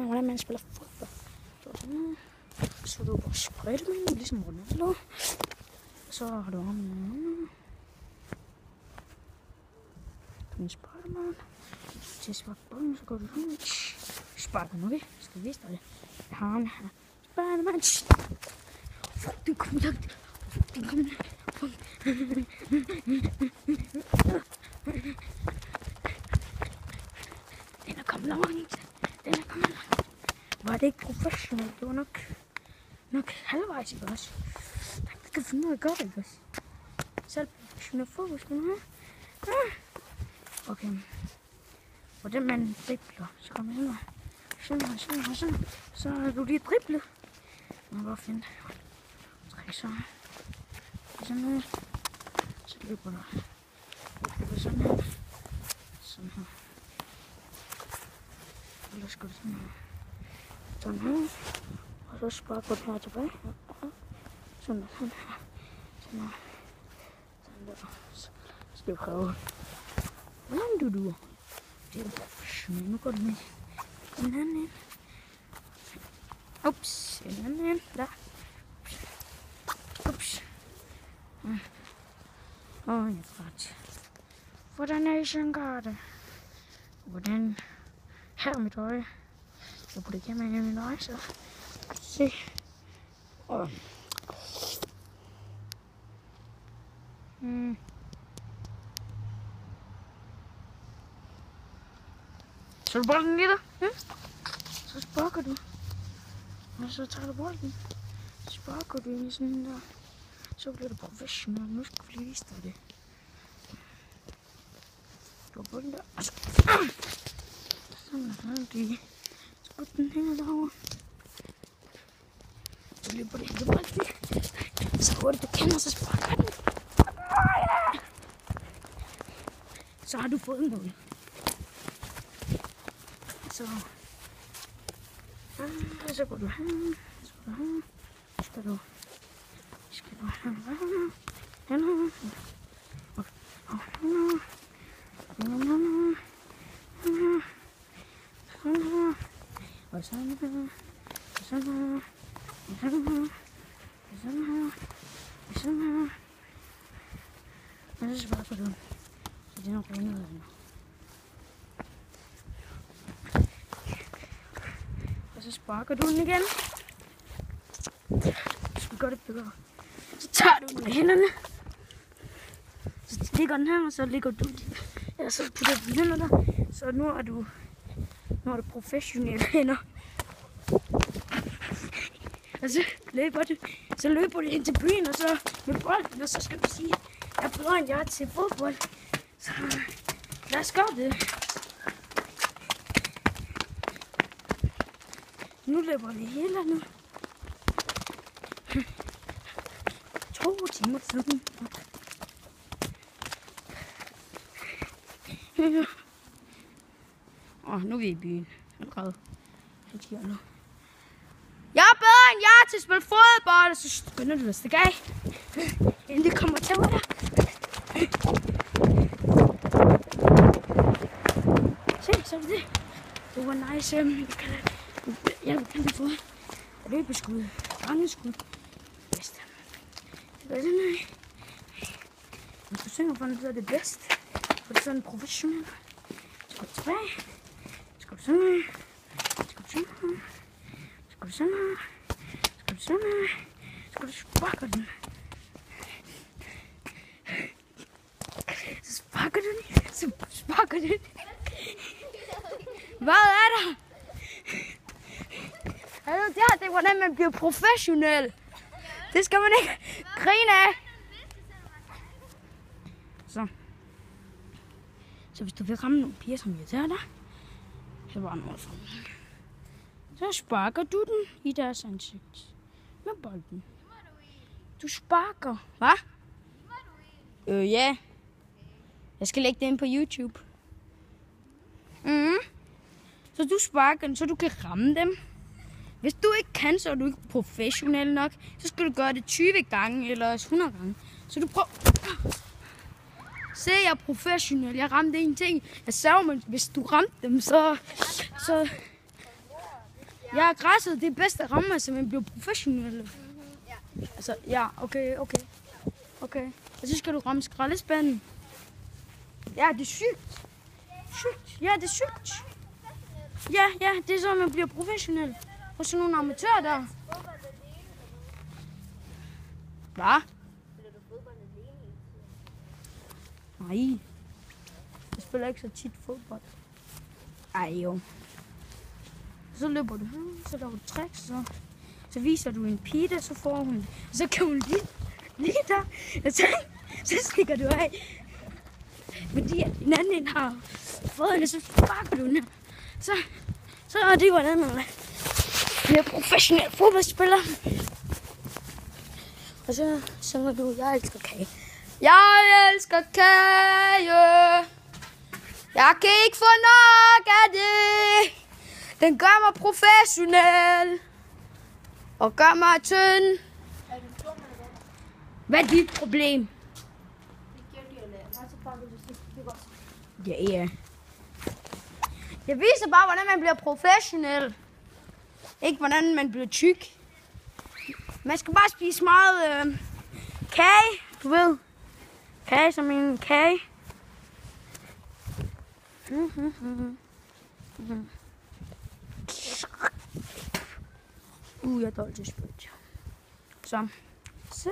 hvordan man spiller fodbold. Så du bare sprøjte med, ligesom Ronaldo. Så har du armen. Kom Spiderman. Til at sparke bolden, så går du ud. Sparker nu, okay? Skal vi vise dig det? Jeg har armen her. Spiderman. Fuck, du kom langt. Den er kommet langt. Var det ikke professionelt? Det var nok halvvejs, ikke også? Jeg kan finde noget godt, ikke også? Selv professionelt fodboldspiller her. Okay. Hvordan man dribler, så kommer jeg hen. Sådan. Så har du lige driblet. Jeg må bare finde. Træk så. Sådan her. Så løber der. Sådan her. Sådan her. Ellers går det sådan her. Sådan her. Og så sparker du her tilbage. Sådan her. Sådan her. Sådan der. Så skal vi prøve. Hvordan du? Det er professionelt. Nu går du med den anden ind. Ups. Den anden ind. Der. Ups. Åh, jeg er ret. Hvordan er I sådan gør det? Hvordan? Her er mit øje. Jeg putter kameraet i mit øje, så se. Så du bolden lige der? Så sparker du. Og så tager du bolden. Så sparker du ind i sådan der. Så bliver du professionel. Nu skal vi lige vise dig det. Du har bolden der. Og så sådan lige. Så går den hænger derovre. Så lige på det hele bolden. Så hurtigt du kan, og så sparker den. Så har du fået en mål. Så går du her. Skal du og sådan her. Og så sparker du. Så det er nok rene ud af nu. Og så sparker du den igen. Du skal gøre det bedre. Så tager du den med hænderne. Så ligger den her, og så ligger du. Ja, så putter du den hænder der. Så nu er du professionelle hænder. Og så løber du ind til byen, og så med bolden, og så skal du sige, jeg er bedre end jeg er til fodbold. Så lad os gøre det. Nu løber det hele nu. 2 timer siden. Nu er vi i byen. Jeg er bedre end jeg er til at spille fodbold, og så skynder du dig stikke af. Inden det kommer til dig. Se, så er det det. Det var nice. Jeg kan det få løbeskud, rangeskud. Bedst. Det gør det nej. Hvis du synger for den, så er det bedst. For det er sådan professionel. Så går du tilbage. Så går du sådan her. Så går du sådan her. Så går du sådan her. Så går du sådan her. Så går du sparker den. Så sparker du den. Så sparker du den. Hvad er der? Det er hvordan man bliver professionel. Det skal man ikke grine af. Så hvis du vil ramme nogle piger, som irriterer dig, så bare noget for mig. Så sparker du den i deres ansigt med bolden. Du sparker, hva? Ja. Jeg skal lægge det ind på YouTube. Så du sparker den, så du kan ramme dem. Hvis du ikke kan, så er du ikke professionel nok. Så skal du gøre det 20 gange eller 100 gange. Så du prøver. Se, jeg er professionel. Jeg ramte en ting. Jeg sagde, men hvis du ramte dem, så Så ja, græsset det er bedst at ramme, så man bliver professionel. Altså, ja, okay. Og så skal du ramme skraldespanden. Ja, det er sygt. Ja, det er sygt. Ja, det er så, man bliver professionel. Og så nogle amatører der. Hvad? Nej. Jeg spiller ikke så tit fodbold. Ej jo. Så løber du her, så laver du tricks, så viser du en pige, så får hun. Så kan hun lige der, og så stikker du af. Fordi en anden har fået hende, så sparker du den. Så er det hvordan man bliver professionel fodboldspiller. Og så synger du, jeg elsker kage. Jeg elsker kage. Jeg kan ikke få nok af det. Den gør mig professionel. Og gør mig tynd. Hvad er dit problem? Ja. Jeg viser bare, hvordan man bliver professionel. Ikke hvordan man bliver tyk. Man skal bare spise meget kage, du ved. Kage som en kage. Jeg er dårlig til spil. Så. Se.